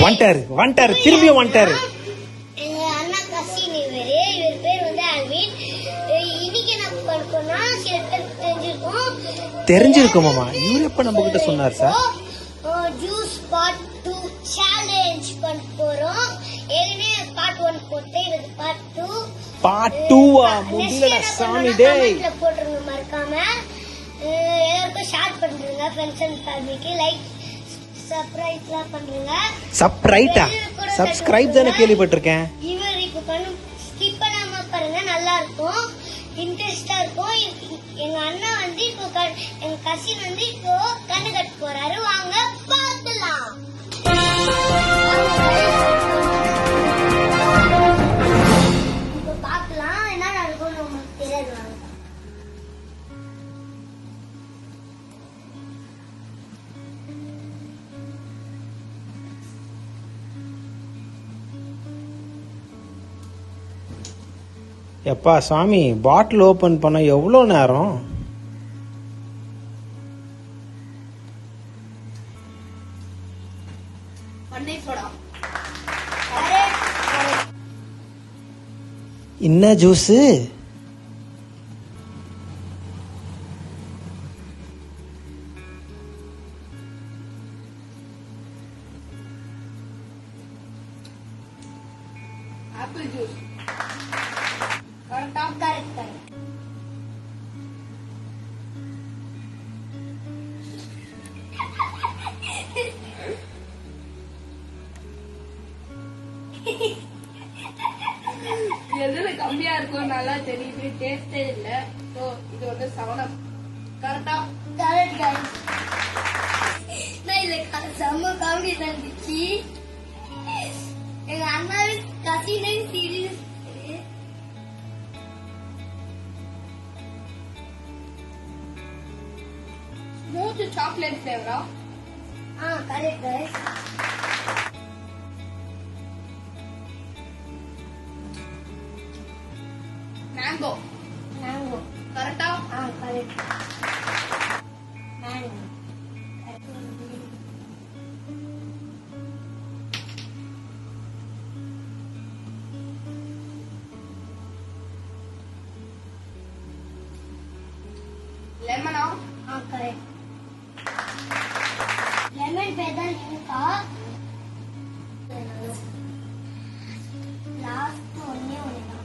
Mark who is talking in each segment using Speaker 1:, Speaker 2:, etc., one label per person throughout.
Speaker 1: வந்துட்டாரு திரும்பியும் வந்துட்டாரு.
Speaker 2: எங்க அண்ணா கசின் இவரு, இவர் பேர் வந்து ஆல்வின். இன்னைக்கு என்ன பண்ணோம்னா சில பேருக்கு
Speaker 1: தெரிஞ்சிருக்குமாமா. இவரு எப்ப நம்ம கிட்ட சொன்னார் சார்?
Speaker 2: ஜூஸ் பார்ட் 2 சேலஞ்ச் பண்ண போறோம். ஏற்கனவே பார்ட் 1 போட்டேன், இது பார்ட் 2.
Speaker 1: பார்ட் 2 முடியல சாமி டேய்.
Speaker 2: போட்டுருங்க மறக்காம. எல்லாருக்கும் ஷேர் பண்றீங்க, ஃப்ரெண்ட்ஸ் அண்ட் ஃபேமிலிக்கு. லைக் சப்ஸ்கிரைப்லாம் பண்றீங்க.
Speaker 1: சப்ஸ்கிரைப் தானே கேள்விப்பட்டிருக்கேன்.
Speaker 2: இவருக்கு ஸ்கிப் பண்ணாம பாருங்க, நல்லா இருக்கும், இன்ட்ரெஸ்டா இருக்கும். எங்க அண்ணா வந்து இப்போ எங்க கசின் வந்து இப்போ கண்ணு கட்ட போறாரு. வாங்க பார்க்கலாம். இப்போ பார்க்கலாம் என்ன நடக்கும் நமக்கு தெரியாது. வாங்க.
Speaker 1: எப்பா சாமி, பாட்டில் ஓபன் பண்ண எவ்வளோ நேரம்? என்ன ஜூஸ்?
Speaker 3: Apple juice. எதுல கம்மியா இருக்கும் நல்லா தெரியுது, டேஸ்டே இல்ல. சோ இது வந்து 7 கரெக்டா?
Speaker 2: Correct guys. நான் இல்ல செம்ம காமெடி இருந்துச்சு. எங்க அண்ணா கசினை சீரியஸ்
Speaker 3: ஸ்மூத் சாக்லேட் ஃபிளேவரா?
Speaker 2: Correct guys.
Speaker 3: மேங்கோ கரெக்டா?
Speaker 2: கரெக்ட். மேங்கோ
Speaker 3: லெமனா?
Speaker 2: கரெக்ட். லெமன் பேர் தான் இருக்கா? லாஸ்ட் ஒன்னே ஒண்ணுதான்.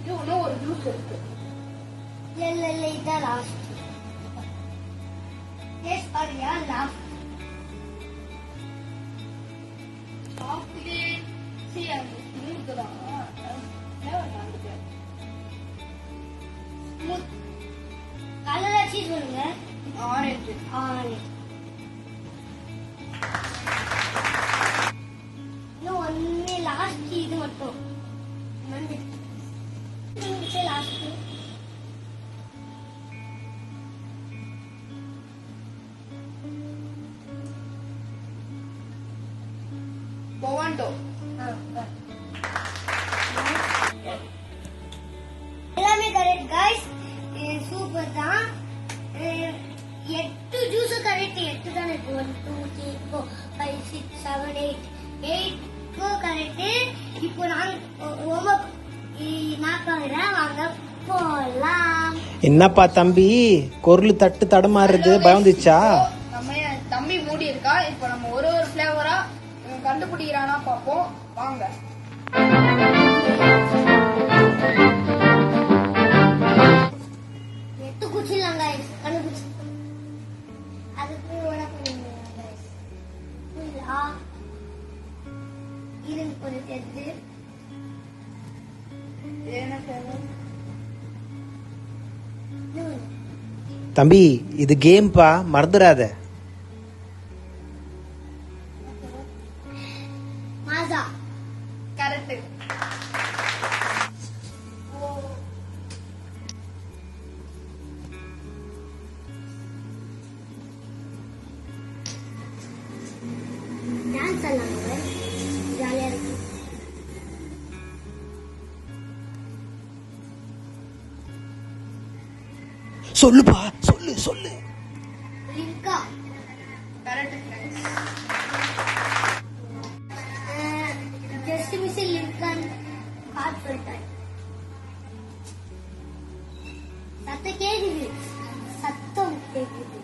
Speaker 3: இது இன்னும் ஒரு ஜூஸ் இருக்கு.
Speaker 2: இல்ல இதான் லாஸ்ட். டேஸ்ட் பாருயா. Last
Speaker 3: chocolate. சரி அந்த ஸ்மூத் தான். ஃபிளேவர் வந்துட்டு
Speaker 2: ஸ்மூத். கலர் ஆச்சு சொல்லுங்க.
Speaker 3: ஆரஞ்சு.
Speaker 2: இன்னும் ஒன்னு லாஸ்ட் இது மட்டும். லாஸ்ட்
Speaker 3: பொவாண்டோ.
Speaker 2: எல்லாமே கரெக்ட் गाइस. சூப்பர் தான். 8 ஜூஸ் கரெக்ட். 8 தான் இருக்கு. 1 2 3 4 5 6 7 8 கரெக்ட். இப்போ நான் வாங்க போலாம்.
Speaker 1: என்னப்பா தம்பி, குரல் தட்டு தடுமாறுது, பயந்துச்சா?
Speaker 3: நம்ம தம்பி மூடி இருக்கா. இப்போ நம்ம ஒரு ஃபிளேவரா கண்டுபிடிக்கிறானா பாப்போம். வாங்க.
Speaker 2: எட்டு குச்சிடலாம் गाइस. கண்டுபிடிச்சு அதுக்கு ஓட பண்ணுங்க गाइस. இது ஒரு தெது.
Speaker 3: என்ன ஃபிளேவர்?
Speaker 1: தம்பி இது கேம்பா, மறந்துடாத.
Speaker 2: மாசா.
Speaker 3: கரெக்ட்.
Speaker 2: டான்ஸ் ஆடலாம். ஜாலியா இருக்கு.
Speaker 1: சொல்லுப்பா, சொல்லு.
Speaker 2: Linga.
Speaker 3: Correct friends.
Speaker 2: Just miss லிங்கன் ஹார்ட் சொல்லிட்டேன். சத்தம் கேக்குது.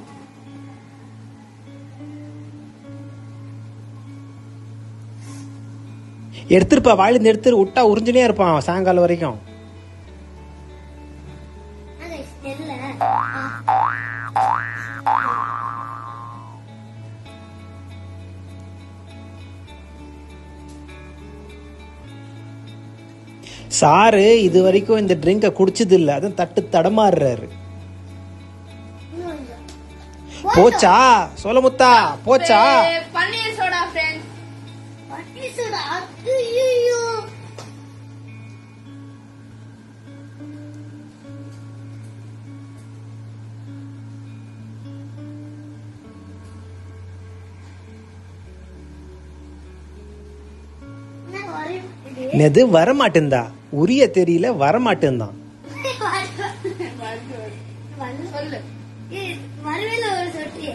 Speaker 1: எடுத்துருப்பா, வாயிலிருந்து எடுத்து விட்டா உறிஞ்சுனே இருப்பான் சாயங்காலம் வரைக்கும். சாரு இது வரைக்கும் இந்த ட்ரிங்கை குடிச்சது இல்ல, அதுவும் தட்டு தடமாறுறாரு. போச்சா சோலமுத்தா, போச்சா?
Speaker 3: பன்னீர் சோடா ஃப்ரெண்ட்ஸ்.
Speaker 2: பன்னீர் சோடா. ஐயோ
Speaker 1: எது வரமாட்டேந்தா? உரிய தெரியல, வரமாட்டேந்தான்.
Speaker 3: சொல்லு.
Speaker 2: வரவேல ஒரு சொட்டி.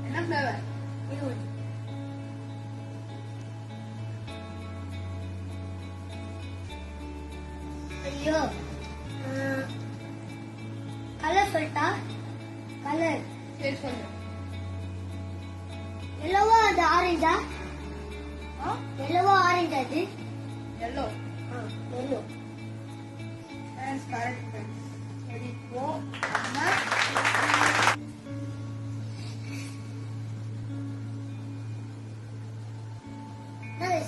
Speaker 3: என்ன ஃப்ளேவர்?
Speaker 2: ஐயோ கலர் சொல்லிட்டா. கலர்
Speaker 3: சரி சொல்லு.
Speaker 2: எல்லோவா அது ஆரஞ்சா? எல்லோவா ஆரஞ்சா? அது
Speaker 3: yellow.
Speaker 2: Yellow.
Speaker 3: Friends correct friends. சரி போ.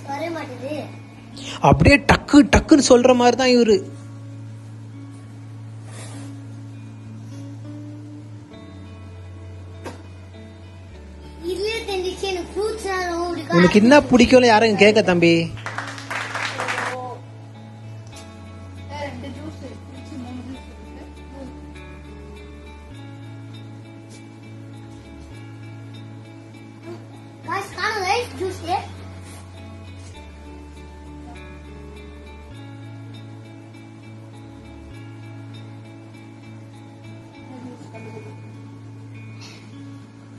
Speaker 2: வர மாட்டேது.
Speaker 1: அப்படியே டக்கு டக்குன்னு சொல்ற மாதிரி தான் இவரு. உனக்கு என்ன பிடிக்கல யாரும் கேட்க தம்பி.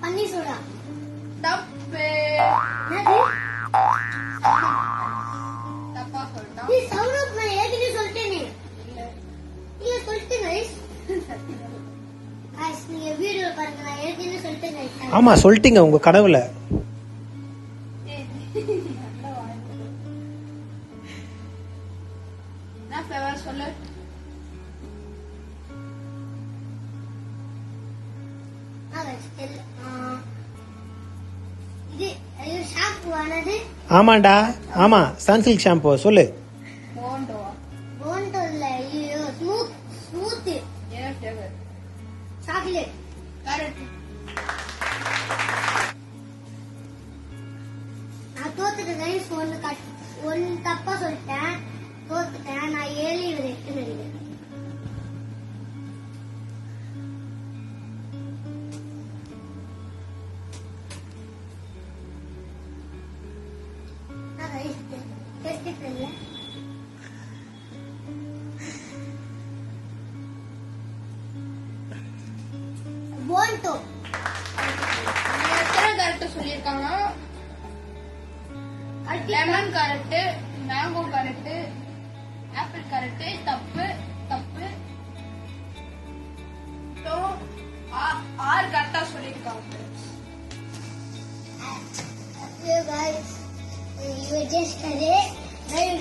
Speaker 2: பன்னீர் சோடா.
Speaker 3: தப்பு.
Speaker 2: என்னது?
Speaker 3: தப்பா சொல்லிட்டான்.
Speaker 2: நீ சௌரப் நான் ஏற்கனவே சொல்லிட்டேனே. இல்ல சொல்லிட்டேன் guys. guys நீங்க வீடியோ பாருங்க, நான் ஏற்கனவே சொல்லிட்டேன் guys.
Speaker 1: ஆமா சொல்லிட்டீங்க உங்க கடவுள.
Speaker 3: என்ன ஃப்ளேவர் சொல்லு.
Speaker 2: இது ஐயோ ஷாம்பு ஆனது.
Speaker 1: ஆமாண்டா, ஆமா சன்சில்க் ஷாம்பு சொல்லு.
Speaker 3: போண்டோவா?
Speaker 2: போண்டோ இல்ல, ஐயோ ஸ்மூத்.
Speaker 3: என்ன ஃப்ளேவர்?
Speaker 2: சாக்லேட்.
Speaker 3: கரெக்ட்.
Speaker 2: நான் தோத்துட்டேன் guys. ஒன்னு தப்பா சொல்லிட்டேன், தோத்துட்டேன். நான் 7 இவர் 8 நினைக்கிறேன். போண்டோ.
Speaker 3: எத்தனை கரெக்ட் சொல்லியிருக்காங்க? Lemon correct, mango correct, apple correct. தப்பு தப்பு. ஆறு கரெக்டா சொல்லியிருக்காங்க.
Speaker 2: guys இவர் ஜஸ்ட்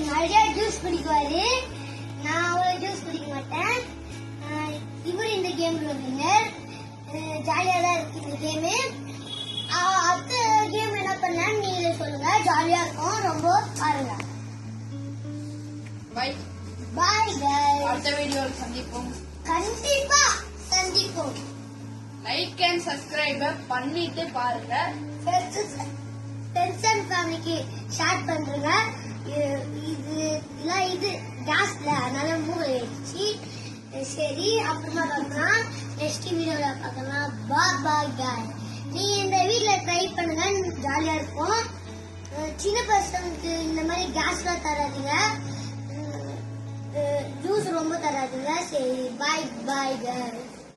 Speaker 2: நிறைய ஜூஸ் குடிக்குவாரு, நான் அவ்வளவு ஜூஸ் குடிக்க மாட்டேன். இவர் இந்த கேம்ல வின்னர். ஜாலியா தான் இருக்கு இந்த கேமு. அடுத்த கேம் என்ன பண்ணலான்னு நீங்க சொல்லுங்க, ஜாலியா இருக்கும் ரொம்ப. பாருங்க.
Speaker 3: Bye
Speaker 2: bye guys.
Speaker 3: அடுத்த வீடியோவில் சந்திப்போம்.
Speaker 2: கண்டிப்பா சந்திப்போம்.
Speaker 3: லைக் அண்ட் சப்ஸ்கிரைப் பண்ணிட்டு பாருங்க.
Speaker 2: டென்ஷன் ஃபேமிலிக்கு ஷேர் பண்றேங்க. இது கேஸ்ல அதனால மூளை வச்சு. சரி அப்புறமா பார்க்கலாம், நெக்ஸ்ட் வீடியோல பார்க்கலாம். பாய் பாய். நீங்க இந்த வீட்ல ட்ரை பண்ணுங்க, ஜாலியா இருக்கும். சின்ன பசங்களுக்கு இந்த மாதிரி கேஸ்லாம் தராதீங்க. ஜூஸ் ரொம்ப தராதுங்க. சரி பாய் பாய்.